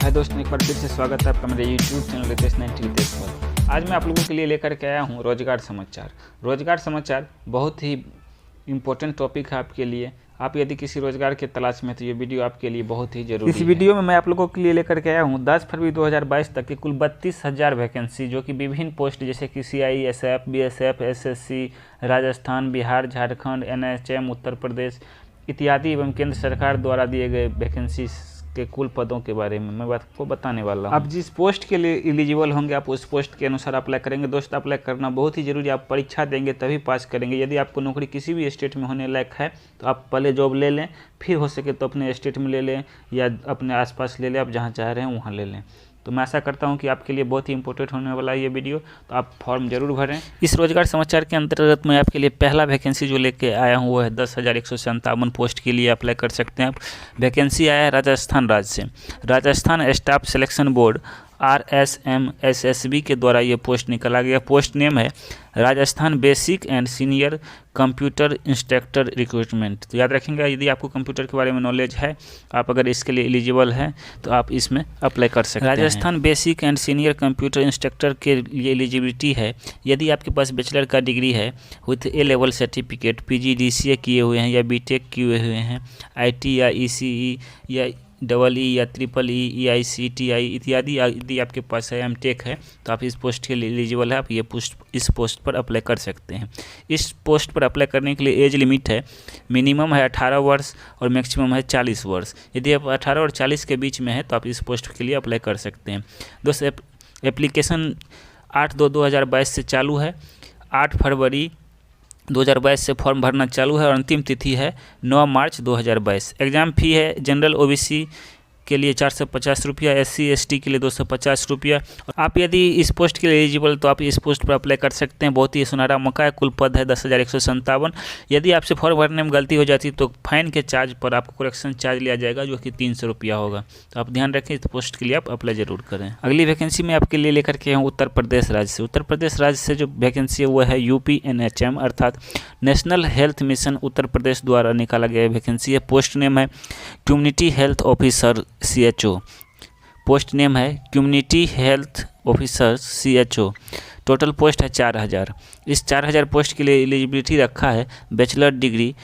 हाय दोस्तों, एक बार फिर से स्वागत है आपका मेरे यूट्यूब चैनल रितेश 90 रितेश पर। आज मैं आप लोगों के लिए लेकर के आया हूँ रोजगार समाचार। रोजगार समाचार बहुत ही इम्पोर्टेंट टॉपिक है आपके लिए। आप यदि किसी रोजगार के तलाश में, तो ये वीडियो आपके लिए बहुत ही जरूरी है। इस वीडियो में मैं आप लोगों के लिए लेकर के आया हूँ 10 फरवरी 2022 तक की कुल 32,000 वैकेंसी, जो कि विभिन्न पोस्ट जैसे कि CISF, BSF, SSC, Rajasthan, Bihar, Jharkhand, NHM, Uttar Pradesh इत्यादि एवं केंद्र सरकार द्वारा दिए गए वैकेंसी के कुल पदों के बारे में मैं आपको बताने वाला हूँ। आप जिस पोस्ट के लिए एलिजिबल होंगे, आप उस पोस्ट के अनुसार अप्लाई करेंगे। दोस्त, अप्लाई करना बहुत ही जरूरी है। आप परीक्षा देंगे तभी पास करेंगे। यदि आपको नौकरी किसी भी स्टेट में होने लायक है तो आप पहले जॉब ले लें, फिर हो सके तो अपने स्टेट में ले लें या अपने आसपास ले लें, आप जहाँ चाह रहे हैं वहाँ ले लें। तो मैं आशा करता हूं कि आपके लिए बहुत ही इंपॉर्टेंट होने वाला है ये वीडियो, तो आप फॉर्म जरूर भरें। इस रोजगार समाचार के अंतर्गत मैं आपके लिए पहला वैकेंसी जो लेके आया हूं वो है 10,157 पोस्ट के लिए अप्लाई कर सकते हैं आप। वैकेंसी आया है राजस्थान राज्य से। Rajasthan staff selection board RSMSSB के द्वारा ये पोस्ट निकाला गया। पोस्ट नेम है Rajasthan basic and senior computer instructor recruitment. तो याद रखेंगे, यदि आपको कंप्यूटर के बारे में नॉलेज है, आप अगर इसके लिए एलिजिबल हैं तो आप इसमें अप्लाई कर सकते हैं। Rajasthan basic and senior computer instructor के लिए एलिजिबिलिटी है यदि आपके पास बैचलर का डिग्री है with A level certificate, PGDCA किए हुए हैं या BTech किए हुए हैं, IT या ECE या EE या EEE, EICTI इत्यादि यदि आपके पास है, MTech है, तो आप इस पोस्ट के लिए एलिजिबल है। आप इस पोस्ट पर अप्लाई कर सकते हैं। इस पोस्ट पर अप्लाई करने के लिए एज लिमिट है, मिनिमम है 18 वर्ष और मैक्सिमम है 40 वर्ष। यदि आप 18 और 40 के बीच में है तो आप इस पोस्ट के लिए अप्लाई कर सकते हैं। दोस्तों, एप्लीकेशन 8/2/2022 से चालू है। 8 फरवरी 2022 से फॉर्म भरना चालू है और अंतिम तिथि है 9 मार्च 2022। एग्ज़ाम फ़ी है जनरल OBC के लिए 450 रुपया, SC ST के लिए 250 रुपया। आप यदि इस पोस्ट के लिए एलिजिबल तो आप इस पोस्ट पर अप्लाई कर सकते हैं। बहुत ही सुनहरा मौका है। कुल पद है 10,157। यदि आपसे फॉर्म भरने में गलती हो जाती तो फाइन के चार्ज पर आपको करेक्शन चार्ज लिया जाएगा, जो कि 300 रुपया होगा। तो आप ध्यान रखें, इस पोस्ट के लिए आप अप्लाई जरूर करें। अगली वैकेंसी में आपके लिए लेकर के हूँ उत्तर प्रदेश राज्य से। उत्तर प्रदेश राज्य से जो वैकेंसी है वो है UPNHM अर्थात national health mission Uttar Pradesh द्वारा निकाला गया वैकेंसी है। पोस्ट नेम है community health officer CHO। Post name है community health officer CHO। Total post है 4,000। इस 4,000 पोस्ट के लिए एलिजिबिलिटी रखा है बैचलर डिग्री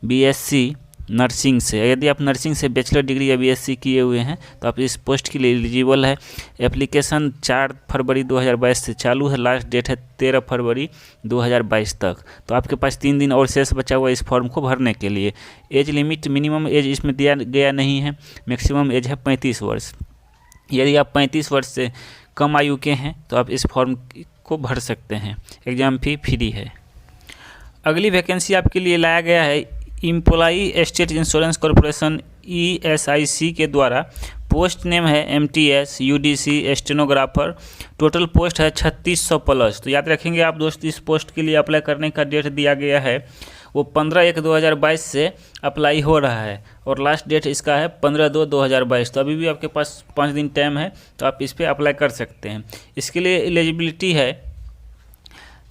BSc नर्सिंग से। यदि आप नर्सिंग से बैचलर डिग्री या BSc किए हुए हैं तो आप इस पोस्ट के लिए एलिजिबल है। एप्लीकेशन 4 फरवरी 2022 से चालू है। लास्ट डेट है 13 फरवरी 2022 तक। तो आपके पास 3 दिन और शेष बचा हुआ इस फॉर्म को भरने के लिए। एज लिमिट, मिनिमम एज इसमें दिया गया नहीं है, मैक्सिमम एज है 35 वर्ष। यदि आप 35 वर्ष से कम आयु के हैं तो आप इस फॉर्म को भर सकते हैं। एग्ज़ाम फ़ी फ्री है। अगली वैकेंसी आपके लिए लाया गया है employee state insurance corporation ESIC के द्वारा। पोस्ट नेम है MTS UDC stenographer. Total post है 3600 प्लस। तो याद रखेंगे आप दोस्त, इस पोस्ट के लिए अप्लाई करने का डेट दिया गया है वो 15/1/2022 से अप्लाई हो रहा है और लास्ट डेट इसका है 15/2/2022। तो अभी भी आपके पास 5 दिन टाइम है, तो आप इस पर अप्लाई कर सकते हैं। इसके लिए एलिजिबिलिटी है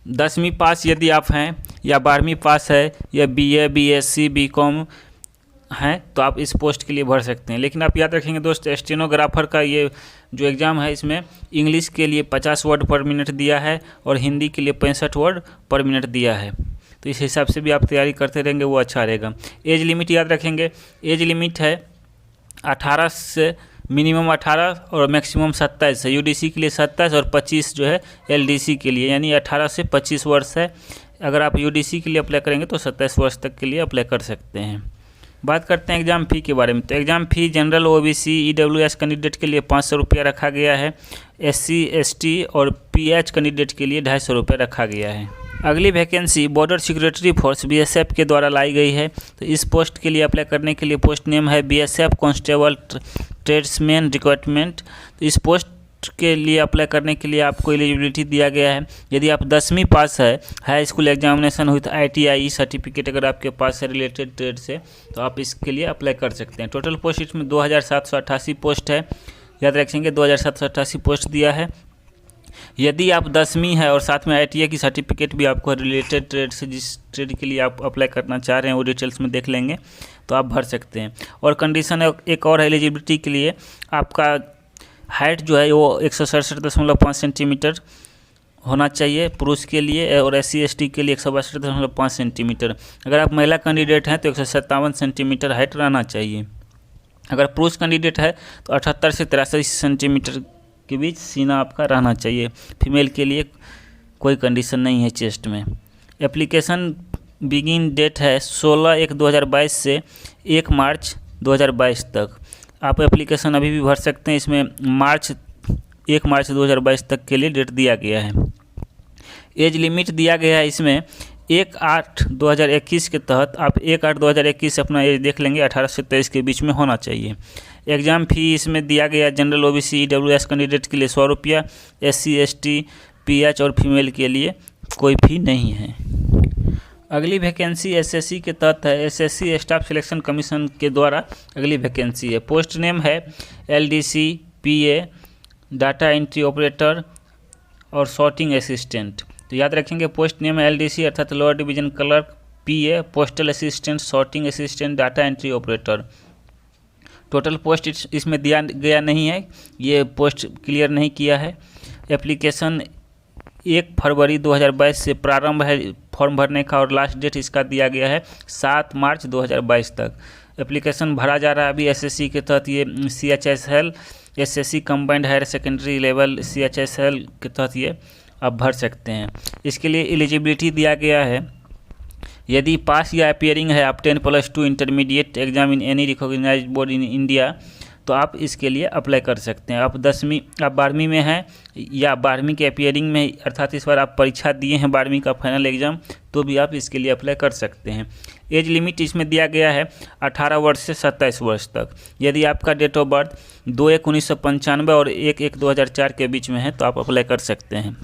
10वीं पास यदि आप हैं, या 12वीं पास है, या BA BSc BCom हैं, तो आप इस पोस्ट के लिए भर सकते हैं। लेकिन आप याद रखेंगे दोस्त, स्टेनोग्राफर का ये जो एग्ज़ाम है इसमें इंग्लिश के लिए 50 वर्ड पर मिनट दिया है और हिंदी के लिए 65 वर्ड पर मिनट दिया है। तो इस हिसाब से भी आप तैयारी करते रहेंगे, वो अच्छा रहेगा। एज लिमिट याद रखेंगे, एज लिमिट है 18 से मिनिमम 18 और मैक्सिमम 27 है। UDC के लिए 27 और 25 जो है LDC के लिए, यानी 18 से 25 वर्ष है। अगर आप UDC के लिए अप्लाई करेंगे तो 27 वर्ष तक के लिए अप्लाई कर सकते हैं। बात करते हैं एग्ज़ाम फ़ी के बारे में। तो एग्ज़ाम फ़ी जनरल OBC EWS कैंडिडेट के लिए 500 रुपया रखा गया है। SC ST और PH कैंडिडेट के लिए 250 रुपया रखा गया है। अगली vacancy border security force BSF के द्वारा लाई गई है। तो इस पोस्ट के लिए अप्लाई करने के लिए पोस्ट नेम है BSF कांस्टेबल ट्रेड्समैन रिक्रूटमेंट। तो इस पोस्ट के लिए अप्लाई करने के लिए आपको एलिजिबिलिटी दिया गया है। यदि आप 10वीं पास है, high school examination with ITI certificate अगर आपके पास है रिलेटेड ट्रेड से, तो आप इसके लिए अप्लाई कर सकते हैं। टोटल पोस्ट इसमें 2788 पोस्ट है। याद रखेंगे 2788 पोस्ट दिया है। यदि आप 10वीं है और साथ में ITI की सर्टिफिकेट भी आपको रिलेटेड ट्रेड से, जिस ट्रेड के लिए आप अप्लाई करना चाह रहे हैं वो डिटेल्स में देख लेंगे, तो आप भर सकते हैं। और कंडीशन एक और एलिजिबिलिटी के लिए, आपका हाइट जो है वो 167.5 सेंटीमीटर होना चाहिए पुरुष के लिए, और SC/ST के लिए 162.5 सेंटीमीटर। अगर आप महिला कैंडिडेट हैं तो 157 सेंटीमीटर हाइट रहना चाहिए। अगर पुरुष कैंडिडेट है तो 78 से 83 सेंटीमीटर के बीच सीना आपका रहना चाहिए। फीमेल के लिए कोई कंडीशन नहीं है चेस्ट में। एप्लीकेशन बिगिन डेट है 16/1/2022 से 1 मार्च 2022 तक। आप एप्लीकेशन अभी भी भर सकते हैं। इसमें 1 मार्च 2022 तक के लिए डेट दिया गया है। एज लिमिट दिया गया है इसमें 1/8/2021 के तहत आप 1/8/2021 अपना एज देख लेंगे, 18 से 23 के बीच में होना चाहिए। एग्ज़ाम फ़ी इसमें दिया गया है जनरल OBC EWS कैंडिडेट के लिए 100 रुपया, SC/ST PH और फीमेल के लिए कोई फ़ी नहीं है। अगली वैकेंसी SSC के तहत है। SSC स्टाफ सिलेक्शन कमीशन के द्वारा अगली वैकेंसी है। पोस्ट नेम है LDC PA data entry operator और सॉर्टिंग असिस्टेंट। तो याद रखेंगे पोस्ट नेम LDC अर्थात lower division clerk, PA postal assistant, sorting assistant, data entry operator. Total post इसमें दिया गया नहीं है, ये पोस्ट क्लियर नहीं किया है। एप्लीकेशन 1 फरवरी 2022 से प्रारंभ है फॉर्म भरने का, और लास्ट डेट इसका दिया गया है 7 मार्च 2022 तक। एप्लीकेशन भरा जा रहा है अभी SSC के तहत। ये CHSL SSC combined higher secondary level CHSL के तहत ये आप भर सकते हैं। इसके लिए एलिजिबिलिटी दिया गया है, यदि पास या अपीयरिंग है आप 10+2 intermediate exam in any recognised board in India, तो आप इसके लिए अप्लाई कर सकते हैं। आप 12वीं में हैं या 12वीं के अपीयरिंग में, अर्थात इस बार आप परीक्षा दिए हैं 12वीं का फाइनल एग्ज़ाम, तो भी आप इसके लिए अप्लाई कर सकते हैं। एज लिमिट इसमें दिया गया है 18 वर्ष से 27 वर्ष तक। यदि आपका डेट ऑफ बर्थ 2/1/1995 और 1/1/2004 के बीच में है तो आप अप्लाई कर सकते हैं।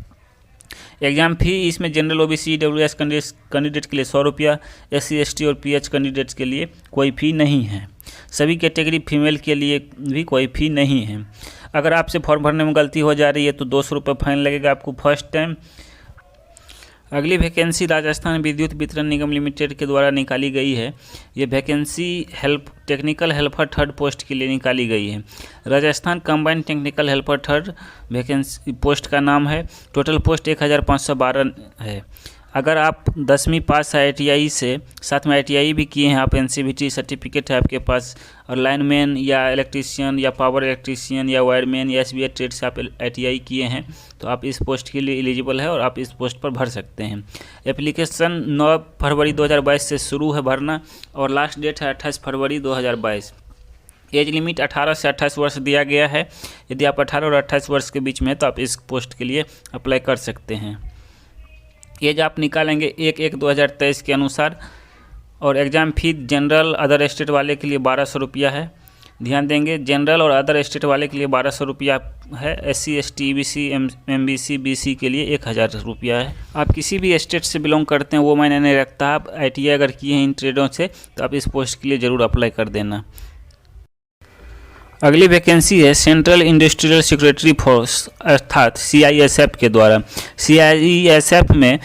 एग्ज़ाम फ़ी इसमें जनरल OBC EWS कैंडिडेट के लिए 100 रुपया, SC/ST और PH कैंडिडेट्स के लिए कोई फ़ी नहीं है। सभी कैटेगरी फीमेल के लिए भी कोई फ़ी नहीं है। अगर आपसे फॉर्म भरने में गलती हो जा रही है तो 200 रुपये फाइन लगेगा आपको फर्स्ट टाइम। अगली वैकेंसी राजस्थान विद्युत वितरण निगम लिमिटेड के द्वारा निकाली गई है। ये vacancy technical helper third post के लिए निकाली गई है। Rajasthan combined technical helper third vacancy post का नाम है। टोटल पोस्ट 1512 है। अगर आप 10वीं पास ITI से, साथ में ITI भी किए हैं, आप NCVT सर्टिफिकेट है आपके पास, और लाइनमैन या इलेक्ट्रीशियन या पावर इलेक्ट्रीशियन या वायरमैन या SBI ट्रेड से आप ITI किए हैं तो आप इस पोस्ट के लिए एलिजिबल है और आप इस पोस्ट पर भर सकते हैं। एप्लीकेशन 9 फरवरी 2022 से शुरू है भरना और लास्ट डेट है 28 फरवरी 2022। एज लिमिट 18 से 28 वर्ष दिया गया है। यदि आप 18 और 28 वर्ष के बीच में हैं तो आप इस पोस्ट के लिए अप्लाई कर सकते हैं। एज आप निकालेंगे 1/1/2023 के अनुसार। और एग्ज़ाम फी जनरल अदर स्टेट वाले के लिए 1200 रुपया है। ध्यान देंगे, जनरल और अदर स्टेट वाले के लिए 1200 रुपया है। SC ST EBC MBC BC के लिए 1000 रुपया है। आप किसी भी स्टेट से बिलोंग करते हैं वो मायने नहीं रखता। आप ITI अगर किए हैं इन ट्रेडों से तो आप इस पोस्ट के लिए ज़रूर अप्लाई कर देना। अगली वैकेंसी है सेंट्रल इंडस्ट्रियल सेक्रेटरी फोर्स अर्थात CISF के द्वारा। CISF में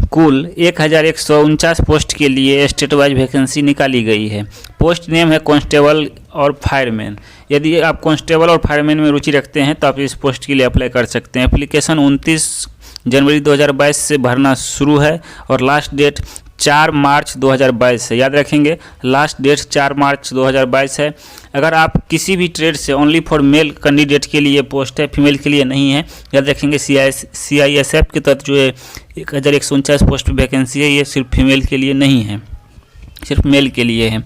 कुल 1149 पोस्ट के लिए स्टेट वाइज वैकेंसी निकाली गई है। पोस्ट नेम है कांस्टेबल और फायरमैन। यदि आप कांस्टेबल और फायरमैन में रुचि रखते हैं तो आप इस पोस्ट के लिए अप्लाई कर सकते हैं। एप्लीकेशन 29 जनवरी 2022 से भरना शुरू है और लास्ट डेट 4 मार्च 2022 है। याद रखेंगे लास्ट डेट 4 मार्च 2022 है। अगर आप किसी भी ट्रेड से, ओनली फॉर मेल कैंडिडेट के लिए पोस्ट है, फीमेल के लिए नहीं है। याद रखेंगे CISF के तहत जो है 1149 पोस्ट वैकेंसी है, ये सिर्फ फीमेल के लिए नहीं है, सिर्फ मेल के लिए है।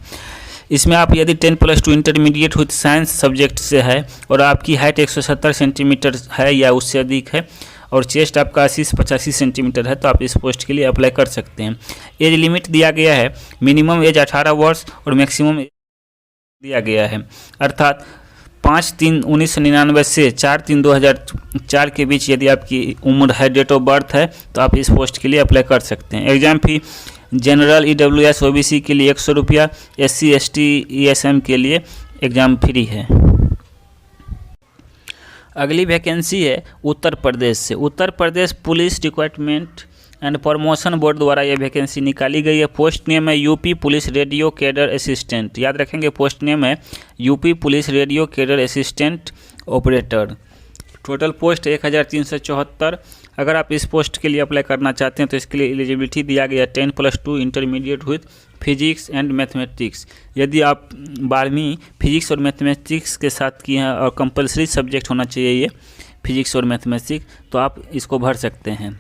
इसमें आप यदि 10+2 इंटरमीडिएट विथ साइंस सब्जेक्ट से है और आपकी हाइट 170 सेंटीमीटर है या उससे अधिक है और चेस्ट आपका 80 से 85 सेंटीमीटर है तो आप इस पोस्ट के लिए अप्लाई कर सकते हैं। एज लिमिट दिया गया है, मिनिमम एज 18 वर्ष और मैक्सिमम दिया गया है, अर्थात 5/3/1999 से 4/3/2004 के बीच यदि आपकी उम्र है, डेट ऑफ बर्थ है, तो आप इस पोस्ट के लिए अप्लाई कर सकते हैं। एग्जाम फी जनरल EWS OBC के लिए 100 रुपया, SC ST ESM के लिए एग्ज़ाम फ्री है। अगली वैकेंसी है उत्तर प्रदेश से। Uttar Pradesh police recruitment and promotion board द्वारा ये वैकेंसी निकाली गई है। पोस्ट नेम है UP police radio cadre assistant. याद रखेंगे पोस्ट नेम है UP police radio cadre assistant operator. Total post 1374। अगर आप इस पोस्ट के लिए अप्लाई करना चाहते हैं तो इसके लिए एलिजिबिलिटी दिया गया 10+2 intermediate with physics and mathematics. यदि आप 12वीं फिजिक्स और मैथमेटिक्स के साथ किए हैं और कंपलसरी सब्जेक्ट होना चाहिए ये फिजिक्स और मैथमेटिक्स, तो आप इसको भर सकते हैं।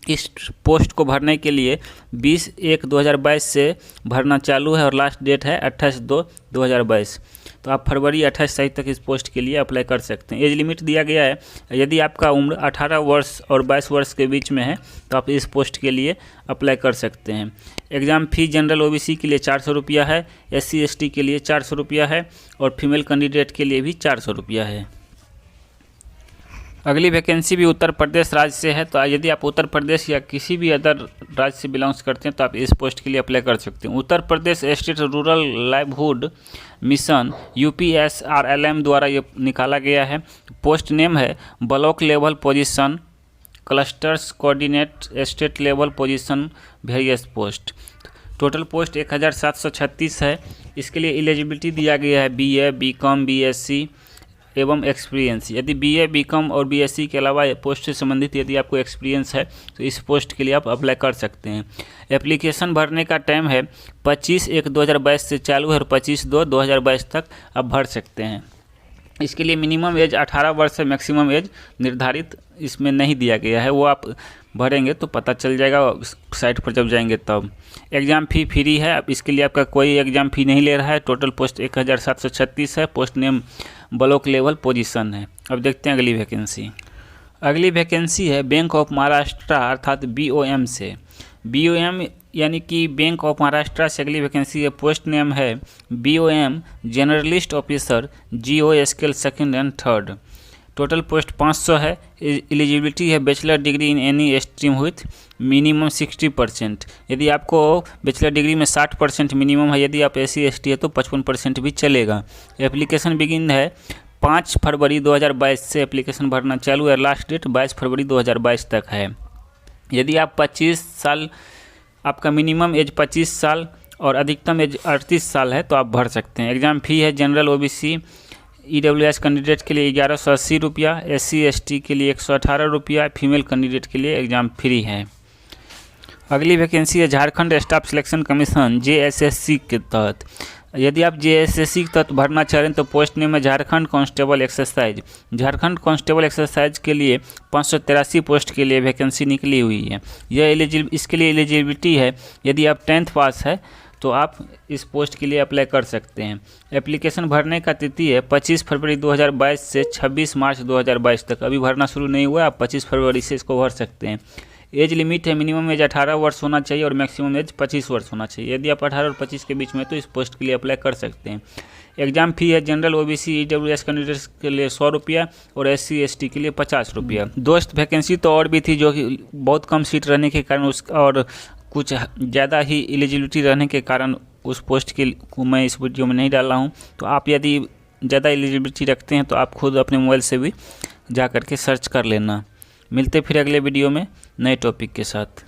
इस पोस्ट को भरने के लिए 20/1/2022 से भरना चालू है और लास्ट डेट है 28/2/2022। तो आप फरवरी 28 तारीख तक इस पोस्ट के लिए अप्लाई कर सकते हैं। एज लिमिट दिया गया है, यदि आपका उम्र 18 वर्ष और 22 वर्ष के बीच में है तो आप इस पोस्ट के लिए अप्लाई कर सकते हैं। एग्ज़ाम फी जनरल ओबीसी के लिए 400 रुपया है, SC ST के लिए 400 रुपया है और फीमेल कैंडिडेट के लिए भी 400 रुपया है। अगली वैकेंसी भी उत्तर प्रदेश राज्य से है, तो यदि आप उत्तर प्रदेश या किसी भी अदर राज्य से बिलोंग्स करते हैं तो आप इस पोस्ट के लिए अप्लाई कर सकते हैं। Uttar Pradesh state rural livelihood mission UPSRLM द्वारा ये निकाला गया है। पोस्ट नेम है block level position clusters coordinate state level position various post. Total post 1736 है। इसके लिए एलिजिबिलिटी दिया गया है BA BCom BSc एवं एक्सपीरियंस। यदि BA BCom और BSc के अलावा पोस्ट से संबंधित यदि आपको एक्सपीरियंस है तो इस पोस्ट के लिए आप अप्लाई कर सकते हैं। एप्लीकेशन भरने का टाइम है 25/1/2022 से चालू है और 25/2/2022 तक आप भर सकते हैं। इसके लिए मिनिमम एज 18 वर्ष है, मैक्सिमम एज निर्धारित इसमें नहीं दिया गया है, वो आप भरेंगे तो पता चल जाएगा साइट पर जब जाएंगे तब। एग्ज़ाम फ़ी फ्री है, अब इसके लिए आपका कोई एग्ज़ाम फ़ी नहीं ले रहा है। टोटल पोस्ट 1736 है। Post name block level position है। अब देखते हैं अगली वैकेंसी। अगली वैकेंसी है बैंक ऑफ महाराष्ट्र अर्थात BOM से। BOM यानी कि बैंक ऑफ महाराष्ट्र से अगली वैकेंसी है। पोस्ट नेम है BOM journalist officer GO scale 2nd and 3rd। Total post 500 है। एलिजिबिलिटी है bachelor degree in any stream with minimum 60%। यदि आपको बैचलर डिग्री में 60% मिनिमम है, यदि आप SC ST है तो 55% भी चलेगा। एप्लीकेशन बिगिन है 5 फरवरी 2022 से एप्लीकेशन भरना चालू है। लास्ट डेट 22 फरवरी 2022 तक है। यदि आप 25 साल, आपका मिनिमम एज 25 साल और अधिकतम एज 38 साल है तो आप भर सकते हैं। एग्ज़ाम फ़ी है जनरल OBC EWS कैंडिडेट के लिए 1180 रुपया, SC ST के लिए 118 रुपया, फीमेल कैंडिडेट के लिए एग्ज़ाम फ्री है। अगली वैकेंसी है Jharkhand staff selection commission JSSC के तहत। यदि आप JSSC के तहत भरना चाह रहे हैं तो पोस्ट नेम है Jharkhand constable exercise. Jharkhand constable exercise के लिए 583 पोस्ट के लिए वैकेंसी निकली हुई है। इसके लिए एलिजिबिलिटी है यदि आप 10th पास है तो आप इस पोस्ट के लिए अप्लाई कर सकते हैं। एप्लीकेशन भरने का तिथि है 25 फरवरी 2022 से 26 मार्च 2022 तक। अभी भरना शुरू नहीं हुआ, आप 25 फरवरी से इसको भर सकते हैं। एज लिमिट है मिनिमम एज 18 वर्ष होना चाहिए और मैक्सिमम एज 25 वर्ष होना चाहिए। यदि आप 18 और 25 के बीच में तो इस पोस्ट के लिए अप्लाई कर सकते हैं। एग्ज़ाम फ़ी है जनरल OBC EWS कैंडिडेट्स के लिए 100 रुपया और SC ST के लिए 50 रुपया। दोस्त वैकेंसी तो और भी थी जो कि बहुत कम सीट रहने के कारण और कुछ ज़्यादा ही एलिजिबिलिटी रहने के कारण उस पोस्ट को मैं इस वीडियो में नहीं डाला हूँ। तो आप यदि ज़्यादा एलिजिबिलिटी रखते हैं तो आप खुद अपने मोबाइल से भी जा कर के सर्च कर लेना। मिलते फिर अगले वीडियो में नए टॉपिक के साथ।